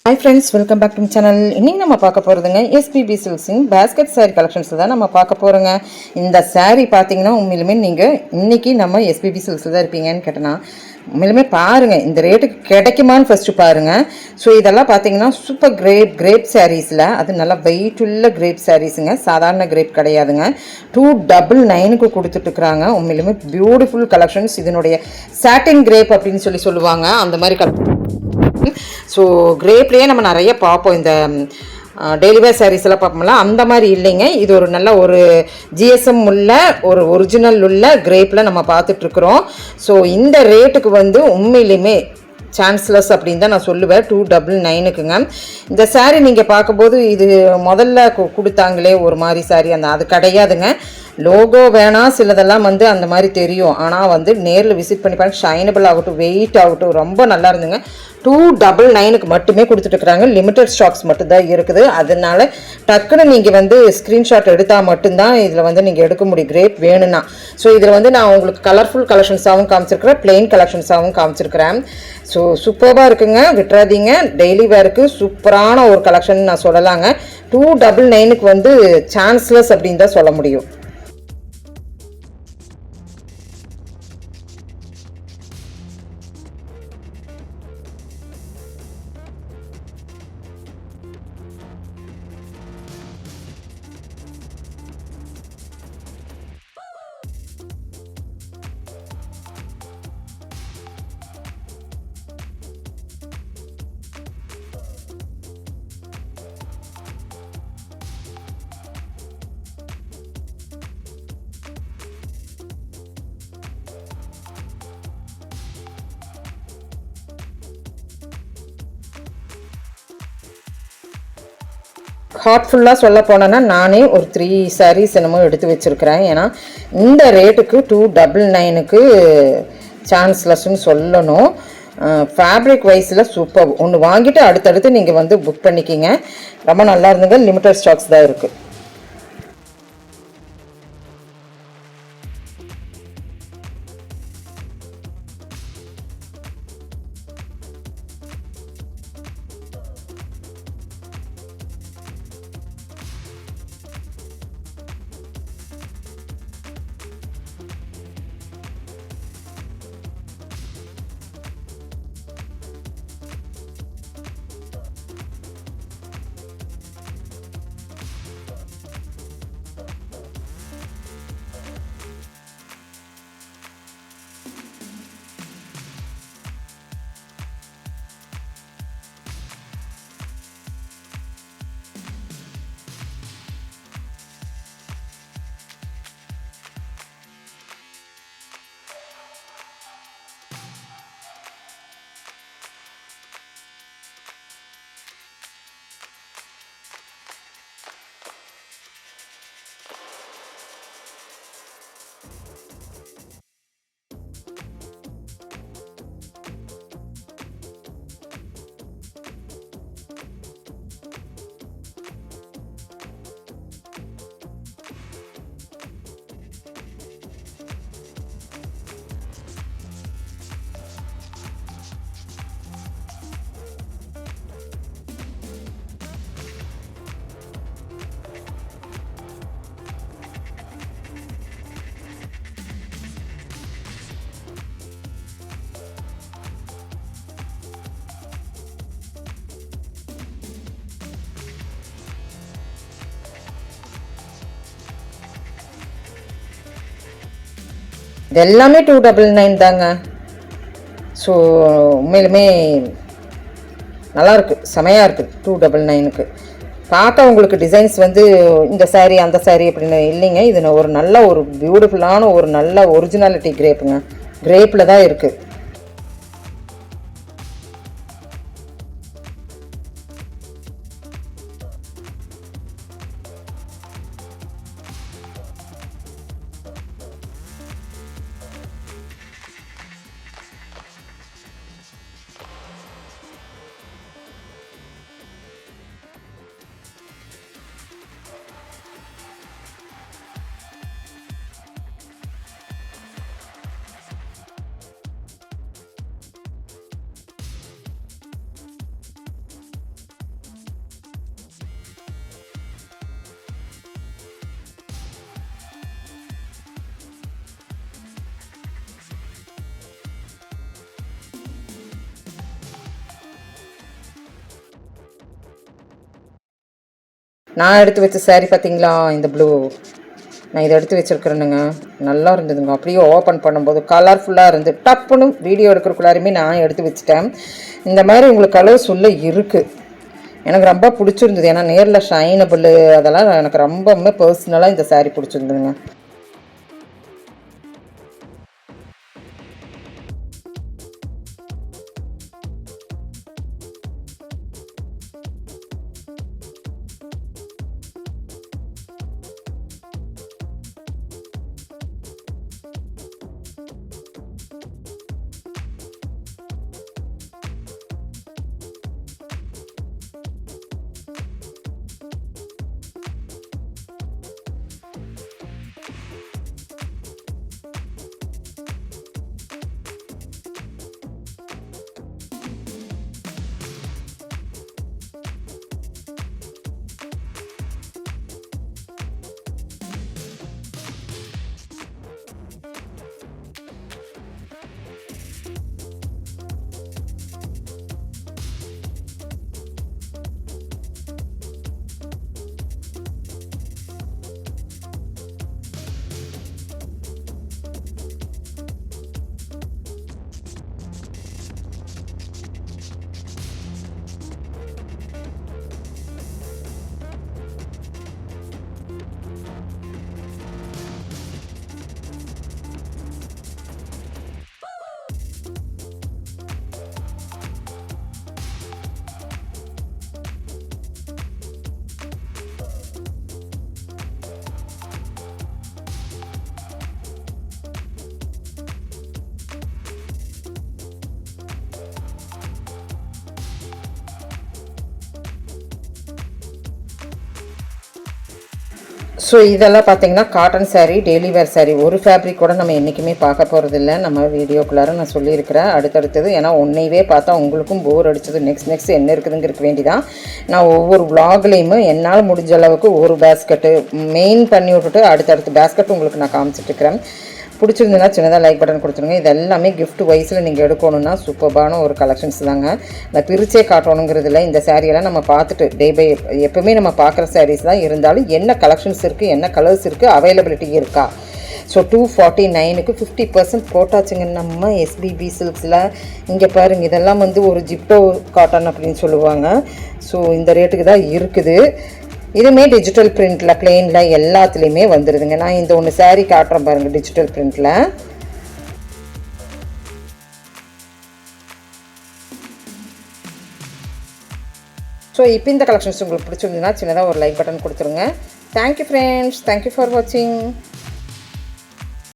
Hi friends, welcome back to my channel. இன்னைக்கு நம்ம பார்க்க போறதுங்க SPB Silks basket saree collections தான் நம்ம பார்க்க போறோங்க. இந்த saree பாத்தீங்கன்னா உண்மையிலுமே நீங்க இன்னைக்கு நம்ம SPB Silks தான் இருப்பீங்கன்னு கேட்டனா உண்மையிலுமே பாருங்க இந்த ரேட்டுக்கு கிடைக்குமான்னு ஃபர்ஸ்ட் பாருங்க. ஸோ இதெல்லாம் பார்த்தீங்கன்னா சூப்பர் கிரேப் சாரீஸில் அது நல்லா வெயிட் உள்ள கிரேப் சாரீஸுங்க, சாதாரண கிரேப் கிடையாதுங்க. 299க்கு கொடுத்துட்ருக்குறாங்க. உண்மையிலுமே பியூட்டிஃபுல் கலெக்ஷன்ஸ். இதனுடைய சாட்டின் கிரேப் அப்படின்னு சொல்லுவாங்க. அந்த மாதிரி ஸோ கிரேப்லேயே நம்ம நிறைய பார்ப்போம். இந்த டெய்லி வேர் சாரீஸ் எல்லாம் பார்ப்போம்ல, அந்த மாதிரி இல்லைங்க. இது ஒரு நல்ல ஒரு ஜிஎஸ்எம் உள்ள ஒரு ஒரிஜினல் உள்ள கிரேப்பில் நம்ம பார்த்துட்ருக்குறோம். ஸோ இந்த ரேட்டுக்கு உண்மையிலுமே சான்ஸ்லெஸ் அப்படின்னு தான் நான் சொல்லுவேன். 299க்குங்க இந்த சாரீ நீங்கள் பார்க்கும்போது இது முதல்ல கொடுத்தாங்களே ஒரு மாதிரி சாரீ, அது கிடையாதுங்க. லோகோ வேணாம், சிலதெல்லாம் அந்த மாதிரி தெரியும். ஆனால் நேரில் விசிட் பண்ணி பாருங்க. ஷைனபிள் ஆகட்டும், வெயிட் ஆகட்டும், ரொம்ப நல்லா இருந்துங்க. 299க்கு மட்டுமே கொடுத்துட்ருக்குறாங்க. லிமிட்டட் ஸ்டாக்ஸ் மட்டும்தான் இருக்குது. அதனால டக்குன்னு நீங்கள் ஸ்க்ரீன்ஷாட் எடுத்தால் மட்டும்தான் இதில் நீங்கள் எடுக்க முடியும் கிரேப் வேணும்னா. ஸோ இதில் நான் உங்களுக்கு கலர்ஃபுல் கலெக்ஷன்ஸாகவும் காமிச்சிருக்கிறேன், பிளெயின் கலெக்ஷன்ஸாகவும் காமிச்சிருக்கிறேன். ஸோ சூப்பராக இருக்குங்க, விட்டுறாதீங்க. டெய்லி வேருக்கு சூப்பரான ஒரு கலெக்ஷன் நான் சொல்லலாங்க. 299க்கு சான்ஸ்லெஸ் அப்படின்னு தான் சொல்ல முடியும். ஹார்ட்ஃபுல்லாக சொல்ல போனேன்னா நானே ஒரு 3 சாரீஸ் என்னமோ எடுத்து வச்சுருக்கிறேன். ஏன்னா இந்த ரேட்டுக்கு 299க்கு சான்ஸ்லெஸ்ன்னு சொல்லணும். ஃபேப்ரிக் வைஸில் சூப்பர். ஒன்று வாங்கிட்டு அடுத்தடுத்து நீங்கள் புக் பண்ணிக்கிங்க. ரொம்ப நல்லா இருந்துங்க. லிமிட்டட் ஸ்டாக்ஸ் தான் இருக்குது. இது எல்லாமே 299 தாங்க. ஸோ உண்மையிலுமே நல்லாயிருக்கு, செமையாக இருக்குது. 299க்கு பார்க்க உங்களுக்கு டிசைன்ஸ் இந்த சாரீ அந்த சாரீ அப்படின்னு இல்லைங்க. இது ஒரு நல்ல ஒரு பியூட்டிஃபுல்லான ஒரு நல்ல ஒரிஜினாலிட்டி கிரேப்புங்க. கிரேப்பில் தான் இருக்குது. நான் எடுத்து வச்ச saree பார்த்தீங்களா, இந்த ப்ளூ. நான் இதை எடுத்து வச்சுருக்கிறேனுங்க. நல்லா இருந்ததுங்க. அப்படியே ஓப்பன் பண்ணும்போது கலர்ஃபுல்லாக இருந்து டப்புன்னு வீடியோ எடுக்கிறக்குள்ளாருமே நான் எடுத்து வச்சுட்டேன். இந்த மாதிரி உங்களுக்கு கலர்ஸ் உள்ள இருக்குது. எனக்கு ரொம்ப பிடிச்சிருந்தது. ஏன்னா நேரில் ஷைனபிள் அதெல்லாம் எனக்கு ரொம்பவுமே பர்சனலாக இந்த saree பிடிச்சிருந்ததுங்க. ஸோ இதெல்லாம் பார்த்தீங்கன்னா காட்டன் saree, டெய்லி வேர் saree. ஒரு ஃபேப்ரிக் கூட நம்ம என்றைக்குமே பார்க்க போகிறதில்ல. நம்ம வீடியோக்குள்ளார நான் சொல்லியிருக்கிறேன். அடுத்தடுத்தது ஏன்னா ஒன்றையவே பார்த்தா உங்களுக்கும் போர் அடிச்சது. நெக்ஸ்ட் என்ன இருக்குதுங்கிறதுக்கு வேண்டி தான் நான் ஒவ்வொரு vlogலையுமே என்னால் முடிஞ்ச அளவுக்கு ஒரு பேஸ்கெட்டு மெயின் பண்ணி விட்டுட்டு அடுத்தடுத்து பேஸ்கெட் உங்களுக்கு நான் காமிச்சிட்ருக்கிறேன். பிடிச்சிருந்துன்னா சின்னதாக லைக் பட்டன் கொடுத்துருங்க. இது எல்லாமே கிஃப்ட் வைஸில் நீங்கள் எடுக்கணுன்னா சூப்பர்பான ஒரு கலெக்ஷன்ஸ் தாங்க. நான் பிரிச்சே காட்டணுங்கிறதுல இந்த சாரியெல்லாம் நம்ம பார்த்துட்டு டே பை எப்போவுமே நம்ம பார்க்குற சாரீஸ் தான் இருந்தாலும் என்ன கலெக்ஷன்ஸ் இருக்குது, என்ன கலர்ஸ் இருக்குது, அவைலபிலிட்டி இருக்கா. ஸோ 249க்கு 50% போட்டாச்சுங்க நம்ம எஸ்பிபி சில்க்ஸில். இங்கே பாருங்கள், இதெல்லாம் வந்து ஒரு ஜிப்டோ காட்டன் அப்படின்னு சொல்லுவாங்க. ஸோ இந்த ரேட்டுக்கு தான் இருக்குது. இதுவுமே டிஜிட்டல் பிரிண்டில் பிளெயினில் எல்லாத்துலேயுமே வந்துடுதுங்க. நான் இந்த ஒன்று saree காட்டுறேன் பாருங்கள் டிஜிட்டல் பிரிண்டில். ஸோ இப்போ இந்த கலெக்ஷன்ஸ் உங்களுக்கு பிடிச்சிருந்ததுன்னா சின்னதாக ஒரு லைக் பட்டன் கொடுத்துருங்க. தேங்க்யூ ஃப்ரெண்ட்ஸ், தேங்க்யூ ஃபார் வாட்சிங்.